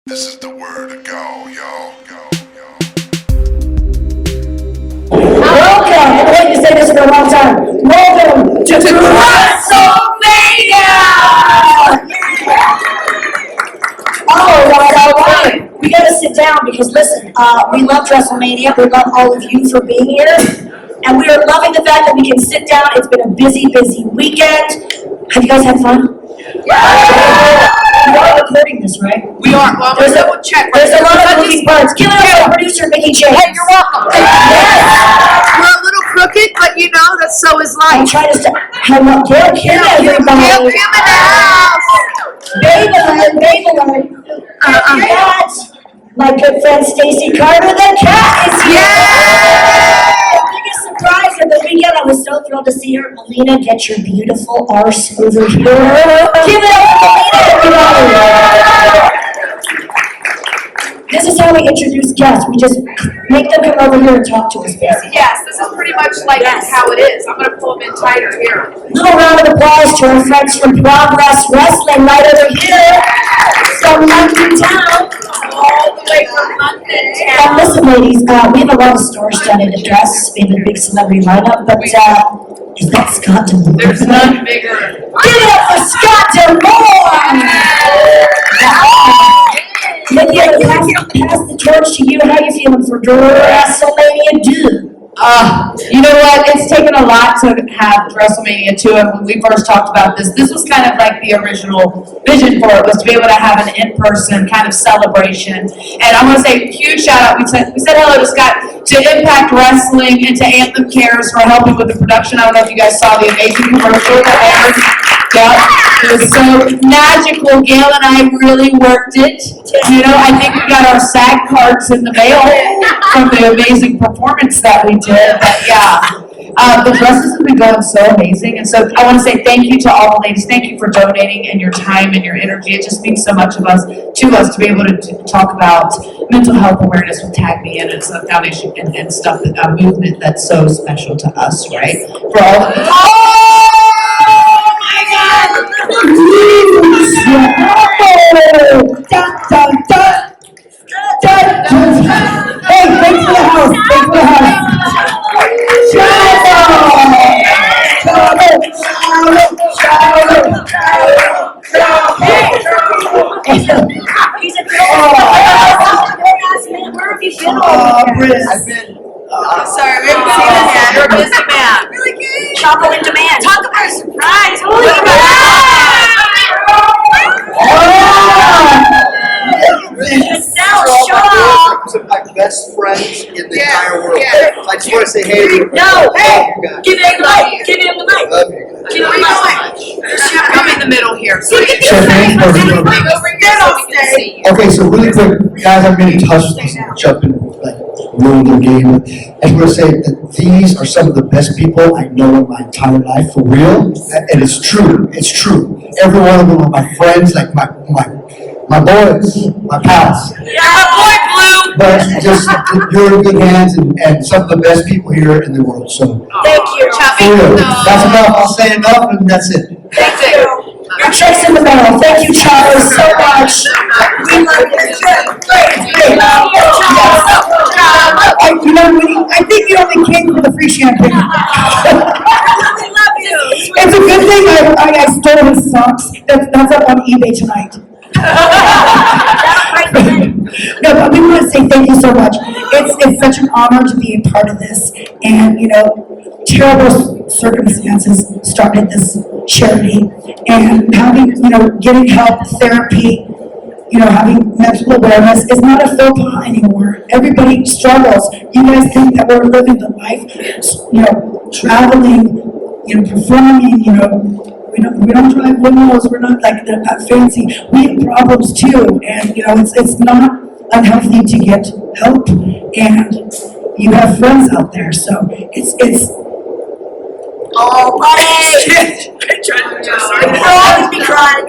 This is the word of GAW, y'all. Welcome, I've been waiting to say this for a long time. Welcome to Dresslemania! All right. We gotta sit down because listen, we love Dresslemania. We love all of you for being here. And we are loving the fact that we can sit down. It's been a busy weekend. Have you guys had fun? Yeah. We are recording this, right? We are. Well, there's a check. There's a lot of moving parts. Give it up to our producer, Mickie James. Hey, you're welcome. Yes. We're a little crooked, but you know that so is life. I'm trying to stop. Hello, Gail, everybody. Babylon. That's my good friend Stacy Carter. The cat is here. The biggest surprise of the weekend. I was so thrilled to see her. Melina, get your beautiful arse over here. Give it up for Melina, everybody. This is how we introduce guests. We just make them come over here and talk to us, basically. Yes, this is pretty much like how it is. I'm going to pull them in tighter here. Little round of applause to our friends from Progress Wrestling right over here. From London town. All the way from London town. And listen, ladies, we have a lot of stars standing to dress. We have a big celebrity lineup, but is that Scott D'Amore? There's none bigger. Give it up for Scott D'Amore! Mickie, I'm going to pass the torch to you. How are you feeling for Dresslemania 2? You know what? It's taken a lot to have Wrestlemania 2, and when we first talked about this was kind of like the original vision for it, was to be able to have an in-person kind of celebration. And I want to say a huge shout out. We said hello to Scott, to Impact Wrestling, and to Anthem Cares for helping with the production. I don't know if you guys saw the amazing commercial that aired. It was so magical. Gail and I really worked it. You know, I think we got our SAG cards in the mail from the amazing performance that we did. But yeah, the dresses have been going so amazing. And so I want to say thank you to all the ladies. Thank you for donating and your time and your energy. It just means so much to us to be able to talk about mental health awareness with Tag Me In. It's a foundation and stuff, a movement that's so special to us, right? For all of Hey, thanks for the house. Thanks for the house. He's a where have you been all weekend? I've been. Sorry, we haven't seen this yet. You're a busy man. Really good. Chocolate in demand. Talk about a surprise. Holy Some of my best friends in the entire world. Yeah. I just want to say hey to you. No, hey, You guys. give him the mic. Give him the mic. Love you guys. Give him the mic. I'm in the middle here. So you So thanks for being over here so we can see you. Okay, so really quick, guys, I've been in touch with these jumping, like, ruin their game. I just want to say that these are some of the best people I know in my entire life, for real. And it's true. It's true. Every one of them are my friends, like my boys, my pals. Yeah, my boy Blue. But just, you're in good hands and some of the best people here in the world, so. Thank you. Choppy. For real. That's enough, I'll say enough, and that's it. Thank you. Your check's in the mail. Thank you, Charles, so much. We love you. You know, I think you only came for the free champagne. We love you. It's a good thing I stole his socks. That's up on eBay tonight. No, but we want to say thank you so much. It's such an honor to be a part of this. And, you know, terrible circumstances started this charity. And having, you know, getting help, therapy, you know, having mental awareness is not a faux pas anymore. Everybody struggles. You guys think that we're living the life, you know, traveling, you know, performing, you know, we don't drive limos, we're not like that fancy. We have problems too, and you know, it's not unhealthy to get help, and you have friends out there, so it's Oh, buddy! I'll always be crying.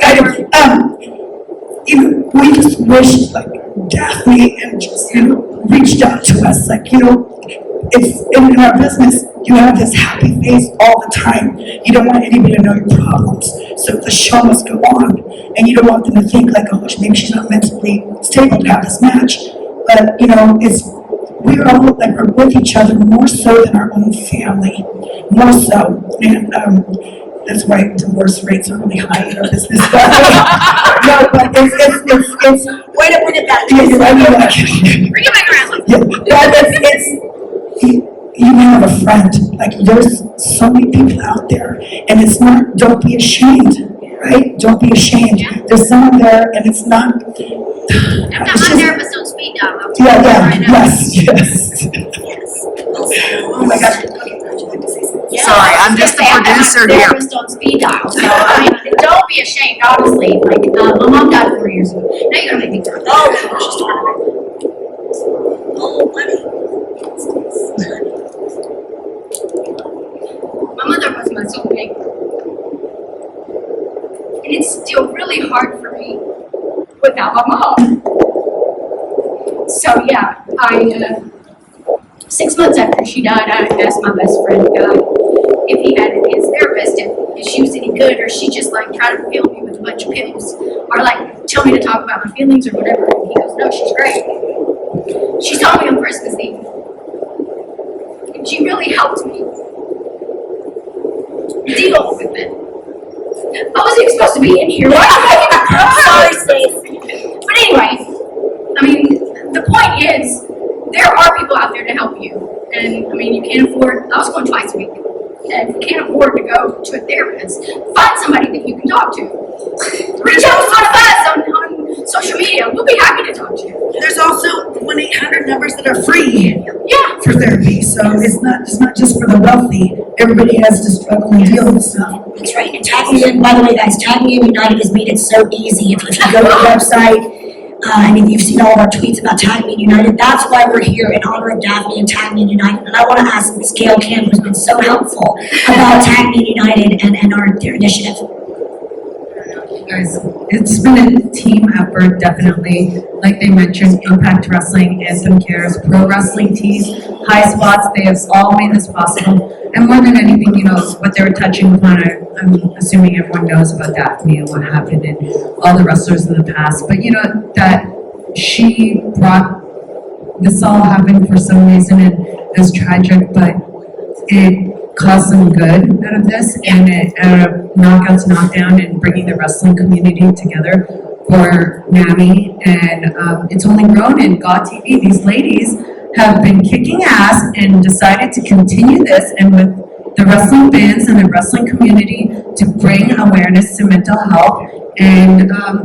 You know, we just wish like Daphne and just, you know, reached out to us, like, you know, it's in our business, you have this happy face all the time. You don't want anybody to know your problems. So the show must go on. And you don't want them to think like, oh, maybe she's not mentally stable to have this match. But, you know, we're all like, we're with each other more so than our own family. More so. And that's why divorce rates are really high in our business. No, but it's Way to put it that yeah, way. you're right, you're right. Bring it back around. Yeah, but you have a friend. Like, there's so many people out there, and it's not, don't be ashamed, right? Don't be ashamed. There's someone there, and it's not. I'm on there, but don't speed dial. Yeah, yes. Oh my gosh. Sorry, I'm just the producer here. Therapists on speed dial, so I mean, don't be ashamed, honestly. Like, my mom died 4 years ago. Now you gotta make me talk. My mother was my soulmate. And it's still really hard for me without my mom. So yeah, 6 months after she died, I asked my best friend, Guy, if he had his therapist, if she was any good, or she just like tried to fill me with a bunch of pills, or like tell me to talk about my feelings or whatever. And he goes, no, she's great. She saw me on Christmas Eve. And she really helped me deal with it. I wasn't supposed to be in here. Sorry, Stacey. But anyway, I mean, the point is, there are people out there to help you. And I mean, you can't afford, I was going twice a week. And you can't afford to go to a therapist. Find somebody that you can talk to. Reach out to one of us on social media. We'll be happy to talk to you. There's also 1-800 numbers that are free. Yeah. For therapy, so it's not just for the wealthy. Everybody has to struggle and deal with stuff. That's right. And tagging in, by the way, guys, tagging in United has made it so easy. If you go to the website, and if you've seen all of our tweets about Tagging in United, that's why we're here in honor of Daphne and Tagging in United. And I want to ask Ms. Gail Kim, who's been so helpful about Tagging in United and their initiative. Guys, it's been a team effort, definitely. Like they mentioned, Impact Wrestling, Anthem Cares, Pro Wrestling Tees, High Spots, they have all made this possible. And more than anything, you know, what they were touching upon, I'm assuming everyone knows about Daphne and what happened and all the wrestlers in the past. But you know, that she brought, this all happened for some reason and it was tragic, but it caused some good out of this, and it knockouts, knockdown, and bringing the wrestling community together for NAMI, and it's only grown in GAW-TV. These ladies have been kicking ass and decided to continue this, and with the wrestling fans and the wrestling community to bring awareness to mental health. And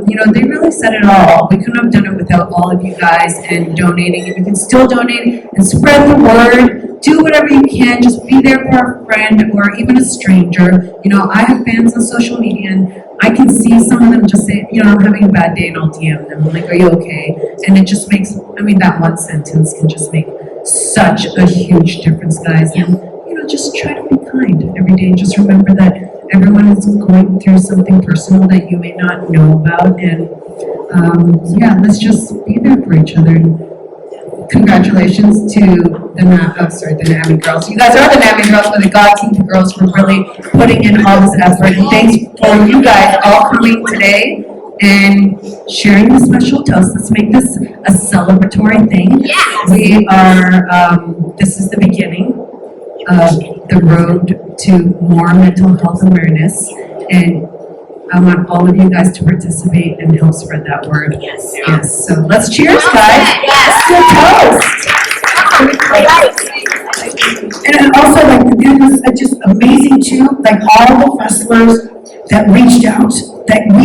you know, they really said it all. We couldn't have done it without all of you guys and donating. And you can still donate and spread the word. Do whatever you can. Just be there for a friend or even a stranger. You know, I have fans on social media, and I can see some of them just say, you know, I'm having a bad day, and I'll DM them. I'm like, are you okay? And it just makes, I mean, that one sentence can just make such a huge difference, guys. And you know, just try to be kind every day, and just remember that everyone is going through something personal that you may not know about, and yeah, let's just be there for each other. And congratulations to the NAMI girls. You guys are the NAMI girls, but the GAWTV girls for really putting in all this effort. And thanks for you guys all coming today and sharing the special toast. Let's make this a celebratory thing. Yes. We are, this is the beginning of the road to more mental health awareness, and I want all of you guys to participate and help spread that word. Yes. Yes. So let's cheers, guys. Yes. Toast. And also, like, it was just amazing too, like all the wrestlers that reached out, that we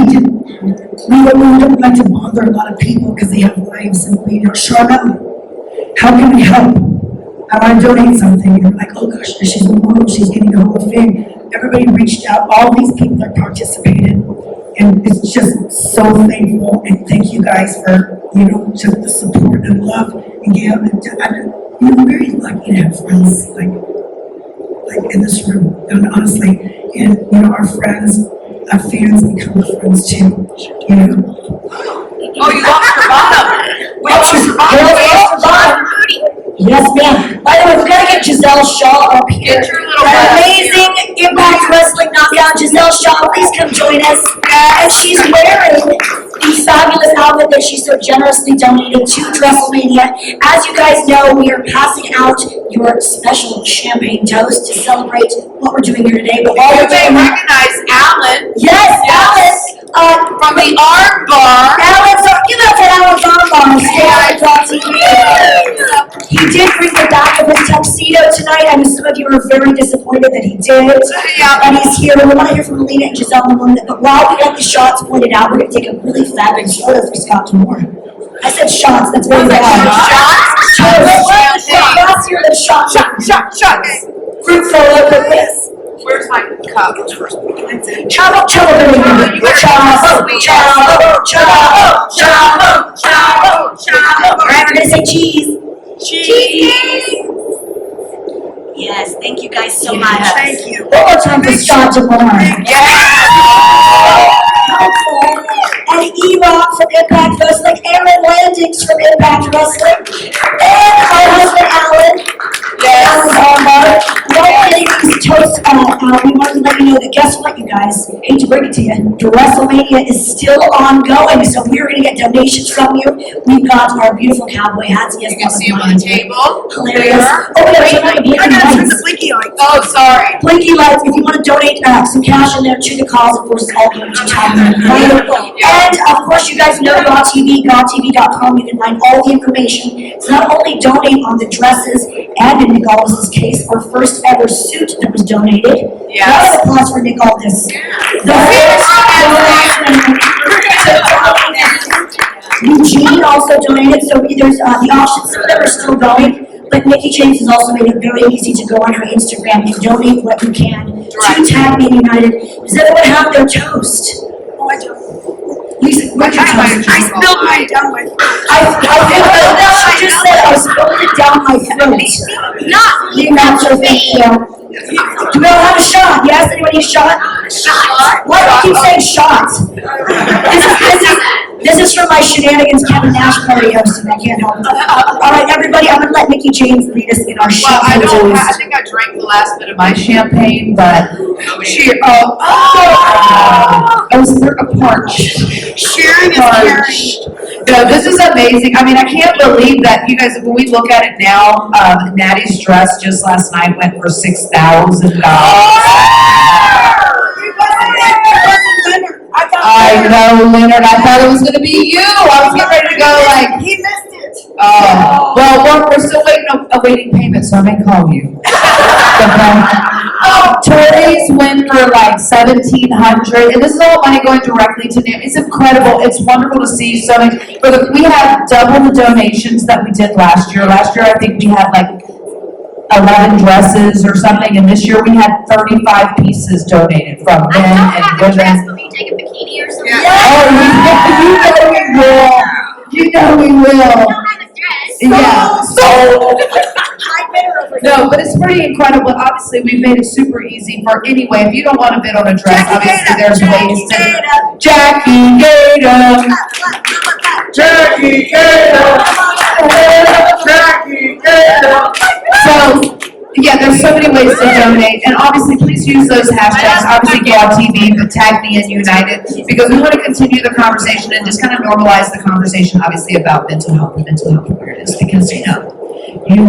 don't like to bother a lot of people because they have lives, and we are sure enough, how can we help? I want to donate something. And they're like, oh gosh, she's a mom, she's getting a Hall of Fame. Everybody reached out, all these people that participated, and it's just so thankful. And thank you guys for, you know, just the support and love. And Gail, I'm very lucky to have friends like in this room, and honestly, and you know, our friends, our fans become friends too, you know. Oh, you lost your bottom. We lost your bottom. Yes, ma'am. By the way, we're gonna get Giselle Shaw up here. Get your little That butt up amazing Impact Wrestling knockout, Giselle Shaw, please come join us. And she's wearing the fabulous outfit that she so generously donated to Dresslemania. As you guys know, we are passing out your special champagne toast to celebrate what we're doing here today. But while You we're may doing that, recognize Alan yes, Alan, from the art bar. Alan, so give it up for Alan Varon, stay on GAW-TV. He did bring the back of his tuxedo tonight. I know some of you are very disappointed that he did. Yeah. And he's here. We want to hear from Melina and Giselle in a moment. But while we got the shots pointed out, we're going to take a really fabulous photo for Scott Moore. I said shots. That's very bad. Shots? Last year, the shots. Shot. Group photo. Look at this. Where's my cup? Chavo, All right, we're gonna say cheese. Cheese. Yes, thank you guys so much. Thank you. One more time for Scott Moore. Yeah. And E-Rock from Impact Wrestling, Aaron Landings from Impact Wrestling, and my husband Alan. Alan Barnbar. While we're getting these toasts out, we wanted to let you know that guess what, you guys? Hate to bring it to you, Dresslemania is still ongoing, so we're gonna get donations from you. We've got our beautiful cowboy hats. Yes, You can see them on the table. hilarious. Oh, we gotta turn on the blinky lights. blinky lights. Oh, sorry. Blinky lights, if you want to donate some cash in there to the cause, of course, all going to Tottenham. And of course, you guys know GAWTV, GAWTV.com. You can find all the information. So not only donate on the dresses, and in Nick Aldis' case, our first ever suit that was donated. Yes. Round of applause for Nick Aldis. The Eugene also donated, so there's the options, some of them are still going. But Mickie James has also made it very easy to go on her Instagram and donate what you can to Tag Me United. Does everyone have their toast? Oh, I do. Lisa, what's your toast? I spilled mine down my throat. I just said I spilled it down my throat. Not Lee Meltzer, thank you. Do we all have a shot? Yes, anybody a shot? Shot. Why do I keep saying shot? This is from my shenanigans Kevin Nash party hosting. I can't help it. All right, everybody, I'm gonna let Mickie James lead us in our shot. I think I drank the last bit of my champagne, but I was a part. Sharing is caring. No, this is amazing. I mean, I can't believe that you guys, when we look at it now, Natty's dress just last night went for $6,000. I know, Leonard. I thought it was going to be you. I was getting ready to go like. He missed it. Well, we're still awaiting payment, so I may call you. Toys went for like $1,700, and this is all money going directly to them. It's incredible. It's wonderful to see so many. We have double the donations that we did last year. Last year, I think we had like 11 dresses or something, and this year we had 35 pieces donated from men and women. Will you take a bikini or something? You know we will. I don't have a dress. Yeah. So. No, but it's pretty incredible. Obviously, we've made it super easy for anyway. If you don't want to bid on a dress, obviously there's ways to. Jackie Gator. Jackie Gail! Jackie Gail! So, yeah, there's so many ways to donate, and obviously, please use those hashtags, obviously GAW-TV, but Tag Me and United, because we want to continue the conversation and just kind of normalize the conversation, obviously, about mental health and mental health awareness, because, you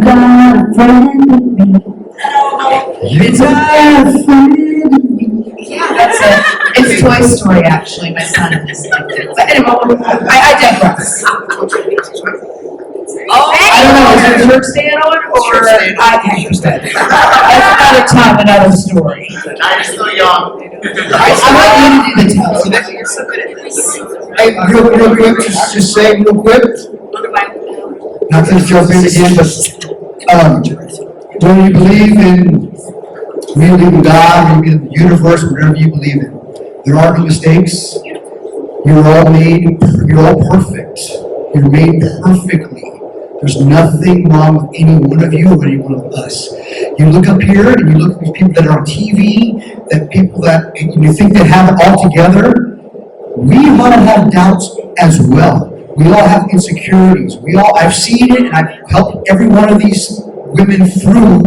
got a friend in me. It's a friend in me. Yeah, that's it. It's Toy Story, actually, my son is. But anyway, I digress. I don't know, is there church stand on, or? Okay. That's another time, another story. I'm still young. I want you to do the toast. You're so good at this. Hey, real quick, just say real quick, Look at my. not to jump in again, but when you believe in, we believe in God, we believe in the universe, whatever you believe in, there are no mistakes. You're all perfect. You're made perfectly. There's nothing wrong with any one of you or any one of us. You look up here and you look at these people that are on TV, that people that and you think they have it all together. We all have doubts as well. We all have insecurities. I've seen it, and I've helped every one of these women through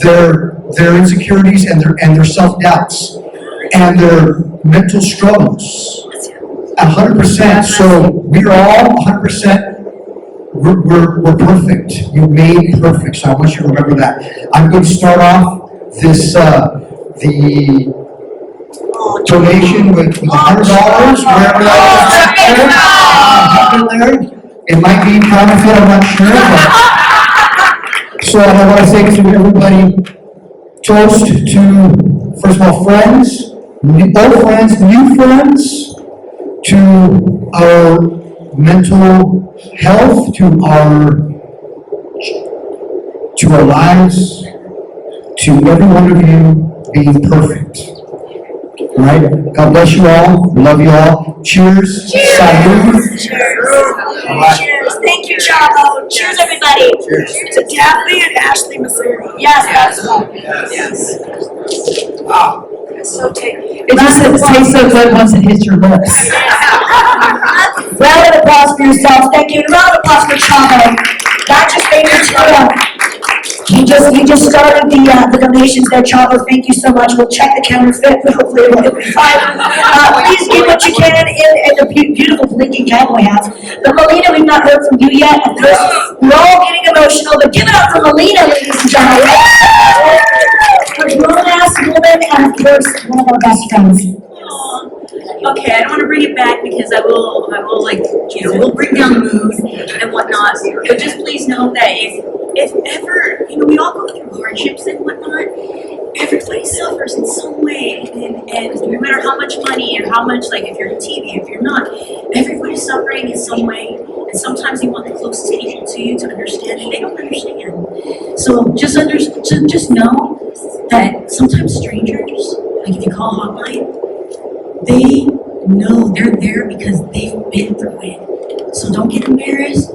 their insecurities and their self-doubts and their mental struggles. 100%. So we're all 100%. We're perfect. You're made perfect. So I want you to remember that. I'm going to start off this the donation with $100. Wherever that is. It might be counterfeit. I'm not sure. But. So I want to say to everybody, toast to first of all friends, old friends, new friends, to our mental health, to our lives, to every one of you being perfect. All right? God bless you all. Love you all. Cheers. Cheers. Salud. Cheers. All right. Cheers. Thank you, Chavo. Cheers, everybody. Cheers. To Daphne and Ashley Massaro. Yes, that's right. Yes. Wow. So tasty. It just tastes so good once it hits your lips. Round of applause for yourselves. Thank you. Round of applause for Chavo. That just made me tell He just started the donations there, Chavo. Thank you so much. We'll check the counterfeit, but hopefully it'll be fine. Please give what you can in the beautiful blinking cowboy hats. But Melina, we've not heard from you yet. Of course, we're all getting emotional, but give it up for Melina, ladies and gentlemen. A grown-ass woman, and of course, one of our best friends. Okay, I don't want to bring it back because I will like, we'll bring down the mood and whatnot. But just please know that if ever, we all go through hardships and whatnot, everybody suffers in some way. And no matter how much money and how much, like if you're on TV, if you're not, everybody's suffering in some way. And sometimes you want the closest people to you to understand, and they don't understand. So just know that sometimes strangers, like if you call hotline, they know they're there because they've been through it. So don't get embarrassed.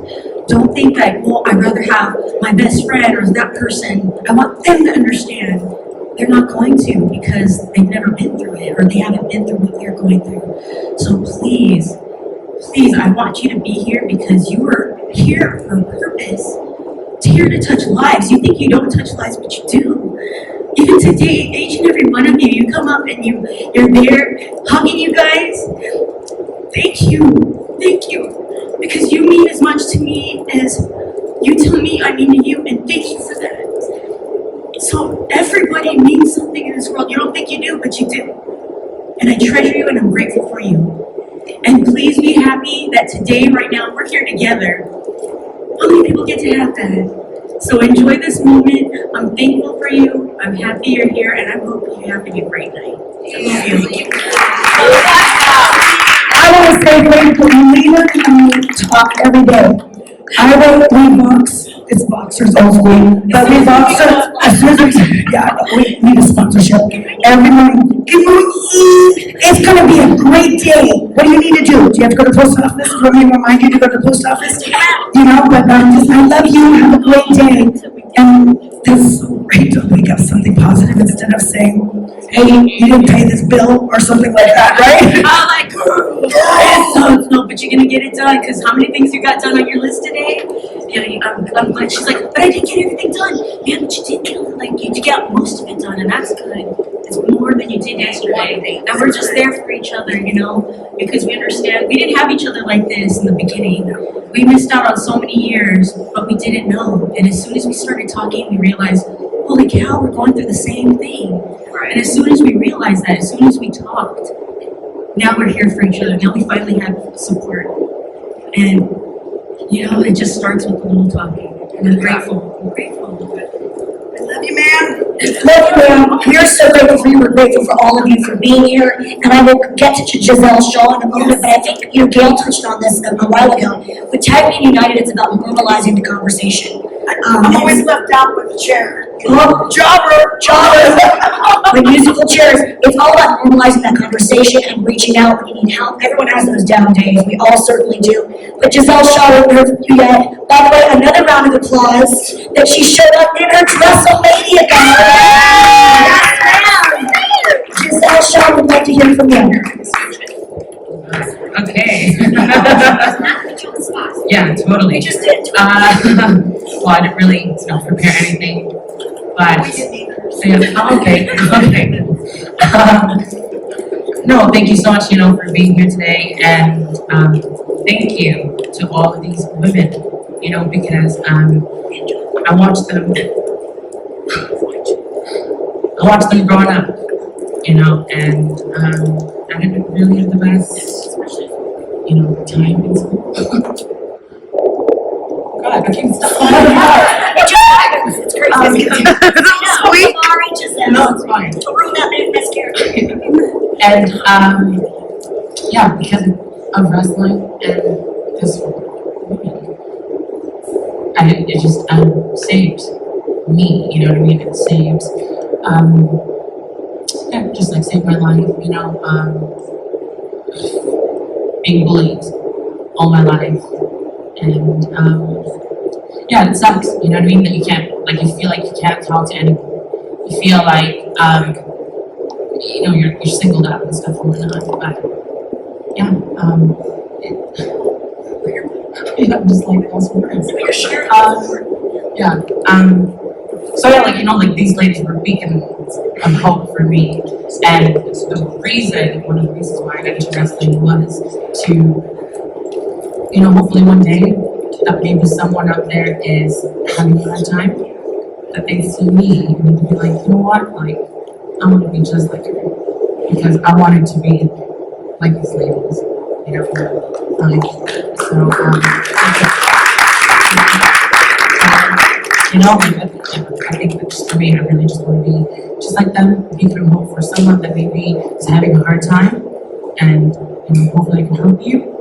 Don't think that, well, I'd rather have my best friend or that person. I want them to understand. They're not going to because they've never been through it or they haven't been through what you're going through. So please, I want you to be here because you are here for a purpose. It's here to touch lives. You think you don't touch lives, but you do. Even today, each and every one of you come up and you're there hugging you guys. Thank you, because you mean as much to me as you tell me I mean to you, and thank you for that. So everybody means something in this world. You don't think you do, but you do. And I treasure you and I'm grateful for you. And please be happy that today, right now, we're here together. How many people get to have that? So enjoy this moment. I'm thankful for you. I'm happy you're here, and I hope you have a great night. I love you. I want to say thank you. Melina and me talk every day. I wrote we box. It's boxers old school, but we box as soon as we need a sponsorship. Every morning, good morning. It's gonna be a great day. What do you need to do? Do you have to go to the post office? Let me remind you to go to the post office. But I love you. Have a great day. And it's so great to wake up something positive instead of saying, hey, you didn't pay this bill or something like that, right? I'm like, no, but you're gonna get it done because how many things you got done on your list today? I'm glad. She's like, but I didn't get everything done. Yeah, but you did you got most of it done, and that's good. It's more than you did yesterday. And we're just there for each other, because we understand. We didn't have each other like this in the beginning. We missed out on so many years, but we didn't know. And as soon as we started talking, we realized, holy cow, we're going through the same thing. And as soon as we realized that, as soon as we talked, now we're here for each other. Now we finally have support. And, it just starts with a little talking. And I'm grateful. I love you, ma'am. Love you, ma'am. We're so grateful for you. We're grateful for all of you for being here. And I will get to Giselle's show in a moment, but I think Gail touched on this a while ago. With Tag Being United, it's about normalizing the conversation. I'm always left out with the chair. Jobber. With musical chairs. It's all about normalizing that conversation and reaching out when you need help. Everyone has those down days. We all certainly do. But Giselle's show, I haven't heard from you yet. By the way, another round of applause that she showed up in her Dresslemania gown. Giselle Shaw would like to hear from you. Okay. Yeah, totally. You just did. Well, I didn't really prepare anything. But, okay. No, thank you so much, for being here today, and thank you to all of these women, because I watched them growing up, and I didn't really have the best, time in school. God, I can't stop. It just happens, it's crazy. Sweet. Sorry, Giselle. No, it's fine. To ruin that big miscarriage. And, because of wrestling and because it just saved me, you know what I mean? It saved, just like saved my life, being bullied all my life. And, it sucks, you know what I mean? That you can't, you feel like you can't talk to anyone. You feel like, you're singled out and stuff and whatnot, but I'm just like lost for words. So these ladies were beacons of hope for me, and one of the reasons why I got into wrestling was to, hopefully one day that maybe someone out there is having a hard time, that they see me and they be like, you know what, I want to be just like her, because I wanted to be like these ladies, I think that just for me, I really just want to be just like them, be through hope for someone that maybe is having a hard time, and hopefully I can help you.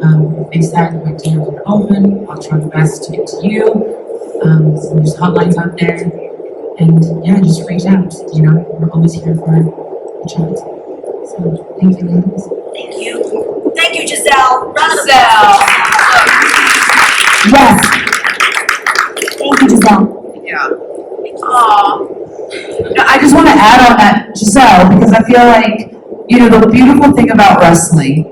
If they said my DMs are open, I'll try my best to get to you. So there's hotlines out there, and just reach out. We're always here for a chat. So thank you, ladies. Thank you. Thank you, Giselle. Round of Giselle. Yes. Thank you, Giselle. I just want to add on that, Giselle, because I feel like, the beautiful thing about wrestling,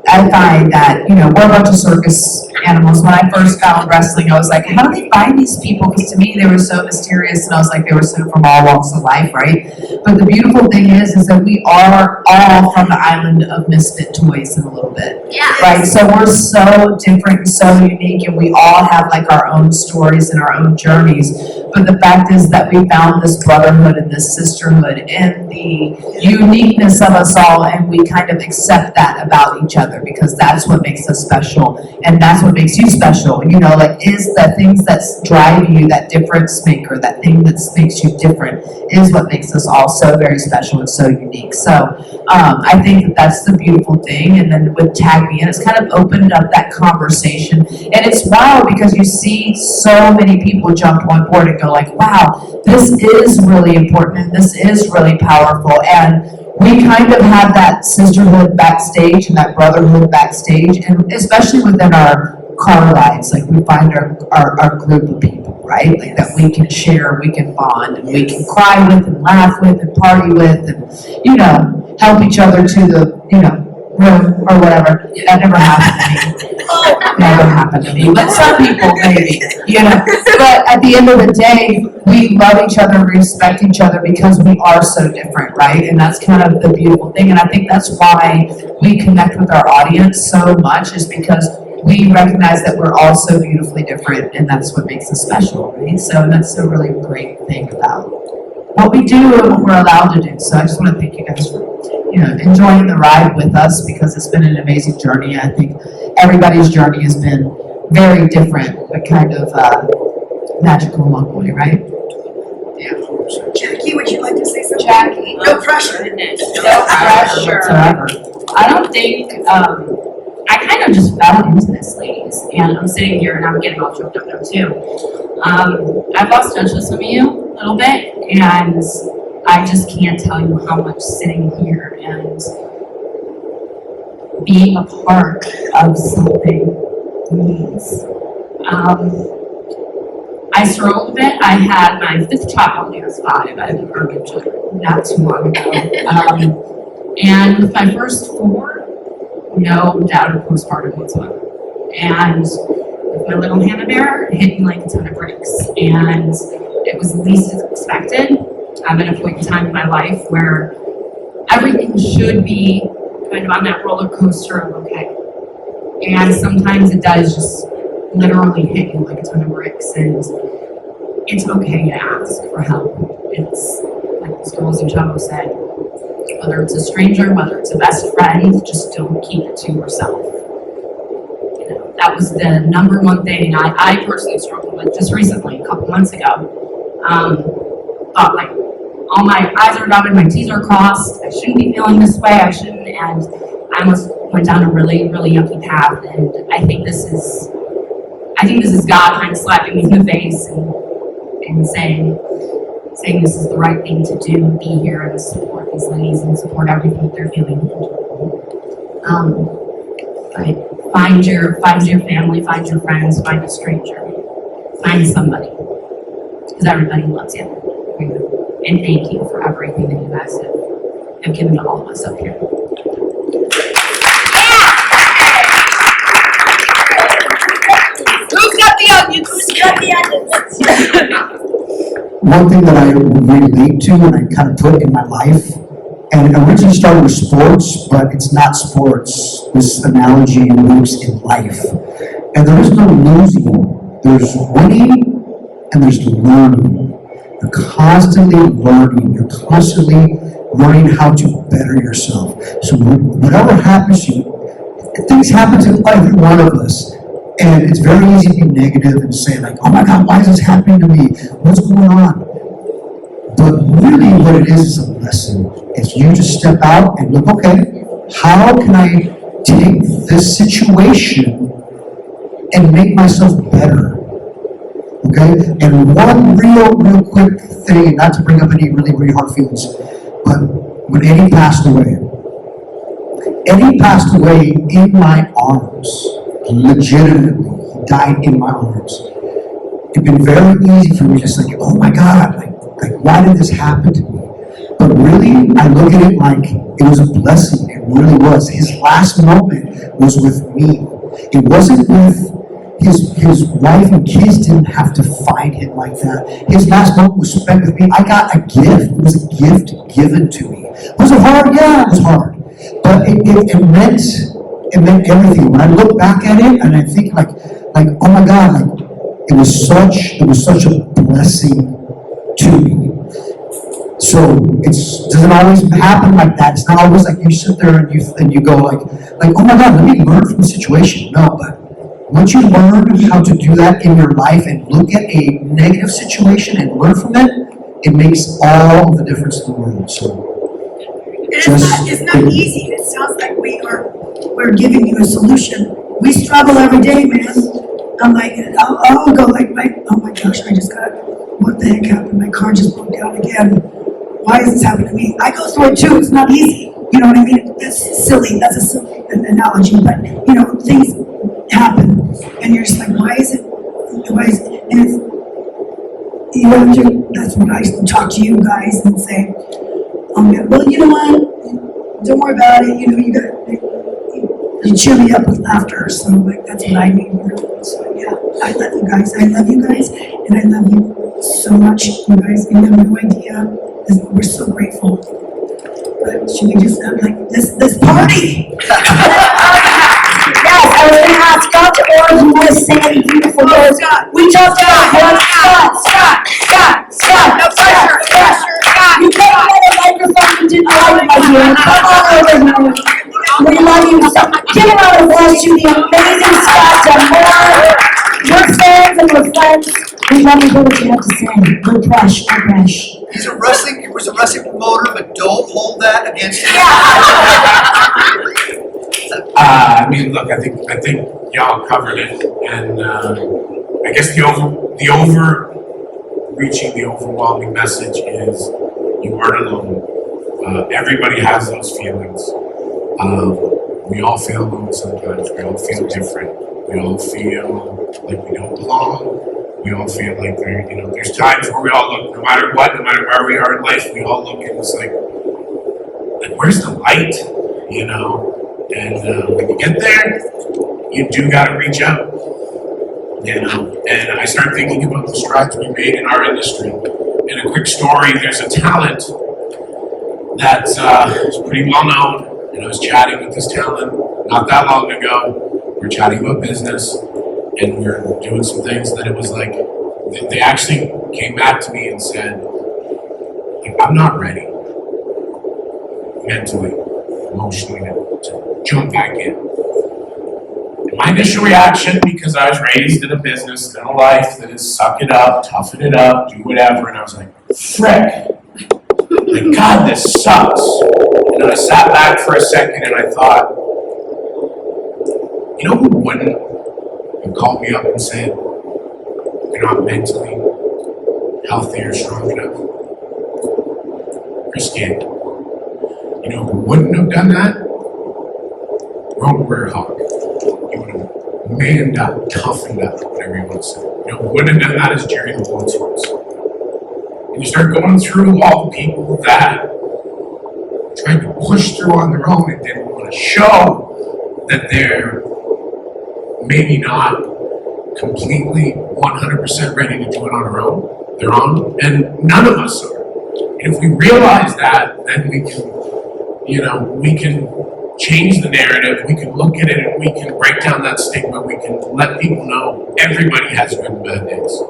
I find that, we're a bunch of circus animals. When I first found wrestling, I was like, how do they find these people? Because to me, they were so mysterious, and I was like, they were so from all walks of life, right? But the beautiful thing is that we are all from the island of misfit toys in a little bit. Yeah. Right? So we're so different and so unique, and we all have our own stories and our own journeys. But the fact is that we found this brotherhood and this sisterhood and the uniqueness of us all, and we kind of accept that about each other, because that's what makes us special, and that's what makes you special. Is the things that drive you, that difference maker, that thing that makes you different, is what makes us all so very special and so unique. So I think that's the beautiful thing. And then with Tag Me In, it's kind of opened up that conversation, and it's wild because you see so many people jump on board and go like, wow, this is really important and this is really powerful. And we kind of have that sisterhood backstage and that brotherhood backstage, and especially within our car rides, we find our group of people, right? That we can share, we can bond, and we can cry with and laugh with and party with, and help each other to the room or whatever. That never happened to me. Never happened to me, but some people maybe, But at the end of the day, we love each other, we respect each other, because we are so different, right? And that's kind of the beautiful thing. And I think that's why we connect with our audience so much, is because we recognize that we're all so beautifully different, and that's what makes us special, right? So that's a really great thing about what we do and what we're allowed to do. So I just want to thank you guys for enjoying the ride with us, because it's been an amazing journey. I think everybody's journey has been very different, but kind of magical along the way, right? Jackie, would you like to say something? Jackie. No pressure. No pressure. Whatsoever. I don't think, I kind of just fell into this, ladies, and I'm sitting here and I'm getting all choked up now too. I've lost touch with some of you a little bit, and I just can't tell you how much sitting here and being a part of something means. I struggled a bit. I had my 5th child when I was 5. I had an organ child not too long ago. And with my first 4, no doubt of postpartum whatsoever. And with my little Hannah Bear, it hit me like a ton of bricks. And it was least expected. I'm at a point in time in my life where everything should be kind of on that roller coaster of okay. And sometimes it does just literally hit you like a ton of bricks, and it's okay to ask for help. It's like this girl Zutomo said, whether it's a stranger, whether it's a best friend, just don't keep it to yourself. You know, that was the number one thing I personally struggled with just recently, a couple months ago. Thought like, all my I's are dotted, my T's are crossed, I shouldn't be feeling this way, I shouldn't, and I almost went down a really, really yucky path, and I think this is God kind of slapping me in the face and saying this is the right thing to do, be here and support these ladies and support everything that they're doing. But find your family, find your friends, find a stranger, find somebody, because everybody loves you. And thank you for everything that you guys have given to all of us up here. Who's got the onions? Who's got the onions? One thing that I relate to and I kind of put in my life, and it originally started with sports, but it's not sports. This analogy works in life. And there is no losing. There's winning and there's learning. You're constantly learning. You're constantly learning how to better yourself. So whatever happens to you, things happen to every one of us. And it's very easy to be negative and say like, oh my God, why is this happening to me? What's going on? But really what it is a lesson. It's you just step out and look, okay, how can I take this situation and make myself better? Okay? And one real quick thing, and not to bring up any really hard feelings, but when Eddie passed away in my arms. Legitimately, he died in my arms. It'd been very easy for me, just like, oh my God, like why did this happen to me? But really, I look at it like it was a blessing. It really was. His last moment was with me. It wasn't with his wife and kids. Didn't have to find him like that. His last moment was spent with me. I got a gift. It was a gift given to me. Was it hard? Yeah, it was hard. But it meant everything. When I look back at it and I think like, oh my God, like it was such a blessing to me. So it doesn't always happen like that. It's not always like you sit there and you go like, oh my God, let me learn from the situation. No, but once you learn how to do that in your life and look at a negative situation and learn from it, it makes all the difference in the world. So It's not easy. It sounds like we're giving you a solution. We struggle every day, man. I'm like, I'll go like, oh my gosh, what the heck happened? My car just broke down again. Why is this happening to me? I go through it too. It's not easy. You know what I mean? That's silly. That's a silly analogy, but you know, things happen, and you're just like, why is it? And it's, you have to. That's when I talk to you guys and say, well, you know what? Don't worry about it. You know, you cheer me up with laughter. So like that's what I need. So yeah, I love you guys. I love you guys, and I love you so much. You guys, you have no idea. We're so grateful. But should we just have like this party? Yes, I was going to ask Dr. Orr, you want to say any beautiful words? We talked about Scott. No pressure. You came on the microphone, you didn't like my dear. Come on over here. We love you so much. Give a round of applause to the amazing Scott Demore. We're fans and we're friends. We love you, what you have to say. No pressure. He was a wrestling promoter, but don't hold that against him. I mean, look, I think y'all covered it, and I guess the overwhelming message is you weren't alone. Everybody has those feelings. We all feel alone sometimes. We all feel different. We all feel like we don't belong. We all feel like there's times where we all look, no matter where we are in life, we all look and it's like where's the light, you know? And when you get there, you do gotta reach out. You know, and I started thinking about the strides we made in our industry. In a quick story, there's a talent that is pretty well known, and I was chatting with this talent not that long ago. We were chatting about business, and we were doing some things that it was like, they actually came back to me and said, like, I'm not ready, mentally, emotionally, to jump back in. And my initial reaction, because I was raised in a business, in a life that is suck it up, toughen it up, do whatever, and I was like, frick, like, God, this sucks. And then I sat back for a second and I thought, you know who wouldn't have called me up and said, you're not mentally healthy or strong enough? You're scared. You know who wouldn't have done that? Road Warrior Hawk. You would have manned up, toughened up, whatever you want to say. You know who wouldn't have done that is Jerry the World Tours. And you start going through all the people that tried to push through on their own and didn't want to show that they're maybe not completely 100% ready to do it on their own. They're on, and none of us are. And if we realize that, then we can, you know, we can change the narrative, we can look at it, and we can break down that stigma, we can let people know everybody has good and bad days.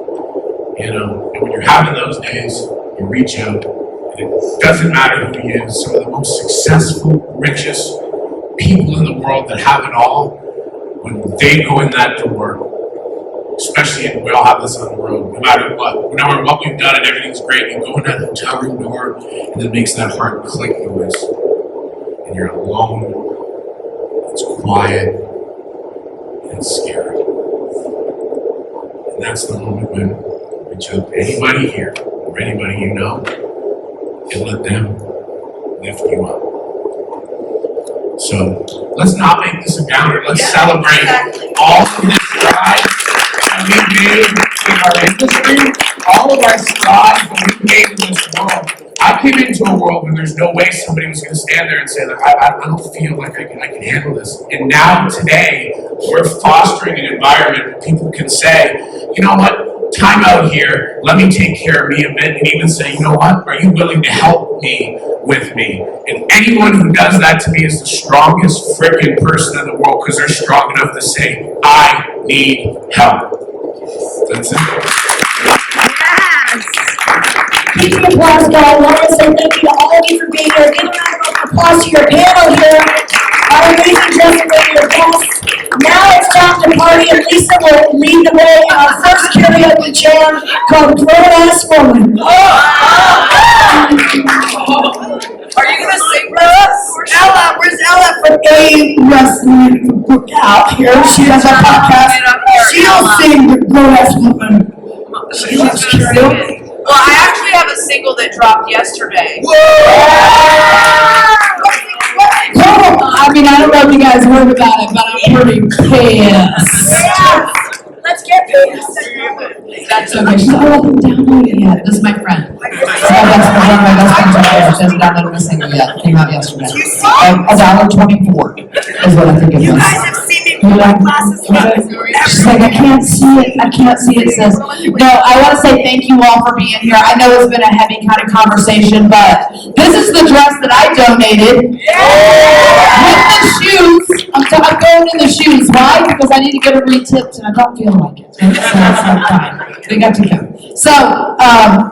You know, and when you're having those days, you reach out, and it doesn't matter who you is, some of the most successful, richest people in the world that have it all, when they go in that door, especially, and we all have this on the road, no matter what we've done and everything's great, you go in that hotel room door, and it makes that heart click noise. And you're alone, it's quiet, and it's scary. And that's the moment when you reach out to anybody here, or anybody you know, and let them lift you up. So, let's not make this a downer, let's celebrate all of this strides that we've made in our industry, all of our strides that we've made in this world. I came into a world where there's no way somebody was going to stand there and say, like, I don't feel like I can handle this. And now, today, we're fostering an environment where people can say, you know what, time out here, let me take care of me a bit, and even say, you know what, are you willing to help me with me? And anyone who does that to me is the strongest freaking person in the world, because they're strong enough to say, I need help. That's it. Keep the applause going. I want to say thank you to all of you for being here. Give a round of applause to your panel here. Our amazing Dresslemania guests. Now it's time to party, and Lisa will lead the way in our first karaoke jam called Grown Ass Woman. Are you gonna sing for us? Ella, where's Ella from Wrestlemania out here? She has a podcast. She'll sing the Grown Ass Woman. She loves karaoke. Well, I actually have a single that dropped yesterday. I mean, I don't know if you guys heard about it, but I'm pretty pissed. Let's get this. That's okay. She's not up and downloading yet. This is my friend. One of my best friends right there. She hasn't downloaded a single yet. Came out yesterday. $1.24 is what I think it was. You guys have seen me with my glasses. She's like, I can't see it. I can't see it. Says, no, I want to say thank you all for being here. I know it's been a heavy kind of conversation, but this is the dress that I donated. With the shoes. I'm going in the shoes. Why? Because I need to get a re-tipped and I don't feel like it. So it's not fine. They got to go. So,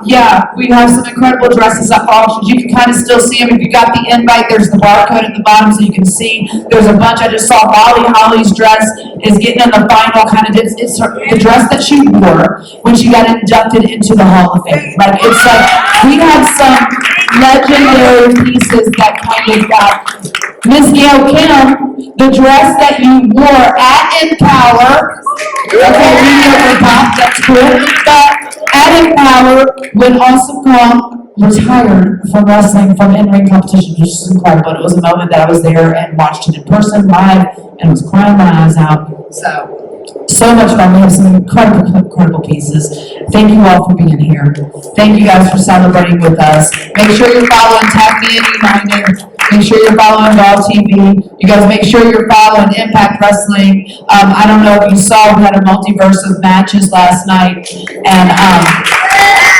yeah, we have some incredible dresses up for auctions. You can kind of still see them. If you got the invite, there's the barcode at the bottom so you can see. There's a bunch. I just saw Holly's dress is getting in the final kind of, it's the dress that she wore when she got inducted into the Hall of Fame. Like, it's like, we have some legendary pieces that kind of got Miss Gail Kim, the dress that you wore at Empower. Okay, we know the top, that's cool. But at Empower, when Awesome Kong retired from wrestling, from in-ring competition, which is incredible. It was a moment that I was there and watched it in person, live, and was crying my eyes out. So much fun. We have some incredible pieces. Thank you all for being here. Thank you guys for celebrating with us. Make sure you're following Daphne and emailing Make sure you're following GAW-TV. You guys make sure you're following Impact Wrestling. I don't know if you saw, we had a multiverse of matches last night. And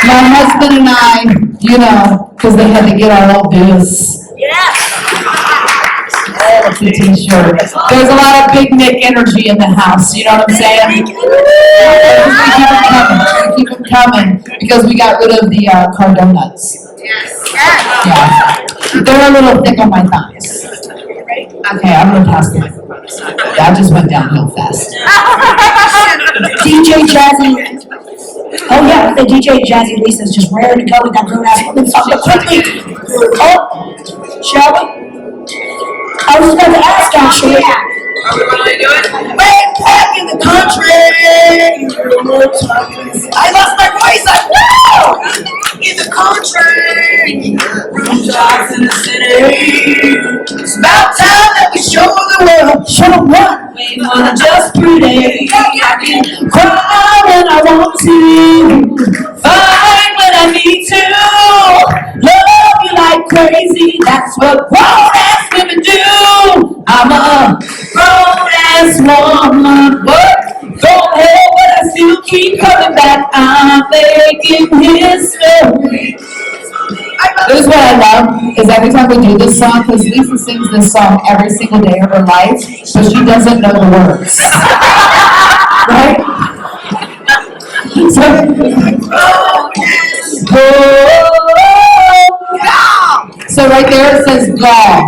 my husband and I, you know, because they had to get our old biz. It's a t-shirt. There's a lot of Big Nick energy in the house, you know what I'm saying? Keep them coming, because we got rid of the car donuts. Yeah. They're a little thick on my thighs. Okay, I'm gonna pass the microphone. That just went downhill fast. DJ Jazzy. Oh yeah, the DJ Jazzy Lisa's just raring to go with that grown ass woman song. But quickly, shall we? I was about to ask actually. Are we really doing? Way back in the country. I lost my voice. Woo! In the country. Room jobs in the city. It's about time that we show the world. Show them what? We wanna just pretty. I can cry when I want to. Fight when I need to. Love you like crazy. That's what grown-ass women do. I'm a grown-ass woman. What? Go ahead, but I still keep coming back. I'm making history. This is what I love, is every time we do this song, because Lisa sings this song every single day of her life, so she doesn't know the words. Right? So right there it says GAW.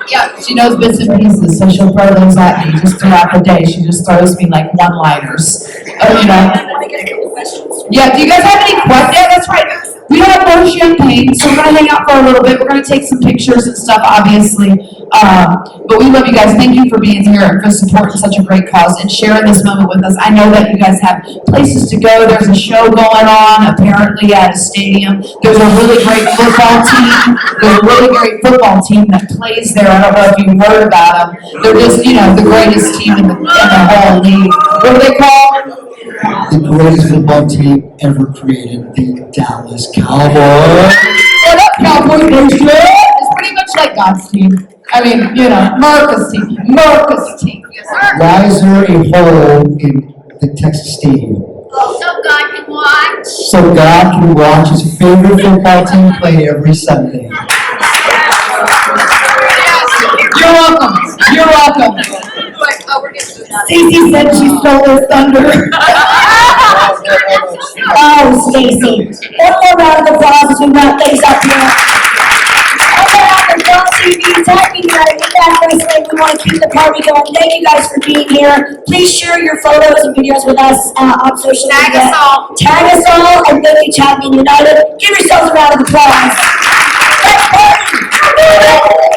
Yeah, she knows bits and pieces, so she'll throw those at me just throughout the day. She just throws me like one-liners. You know. Yeah, do you guys have any questions? Yeah, that's right. We don't have more champagne, so we're gonna hang out for a little bit. We're gonna take some pictures and stuff, obviously. But we love you guys. Thank you for being here and for supporting such a great cause and sharing this moment with us. I know that you guys have places to go. There's a show going on, apparently at a stadium. There's a really great football team. There's a really great football team that plays there. I don't know if you've heard about them. They're just, you know, the greatest team in the whole league. What are they called? The greatest football team ever created, the Dallas Cowboys. What up, Cowboys Nation? It's pretty much like God's team. I mean, you know, America's team. America's team. Yes, sir. Why is there a hole in the Texas Stadium? So God can watch. So God can watch his favorite football team play every Sunday. You're welcome. You're welcome. Stacey said she stole her thunder. Oh, Stacey. One more round of applause as we wrap things up here. On behalf of GAWTV, tagging you at Impact Wrestling, we want to keep the party going. Thank you guys for being here. Please share your photos and videos with us on social media. Tag us all. Tag us all, and thank you, Champion United. Give yourselves a round of applause. Let's party!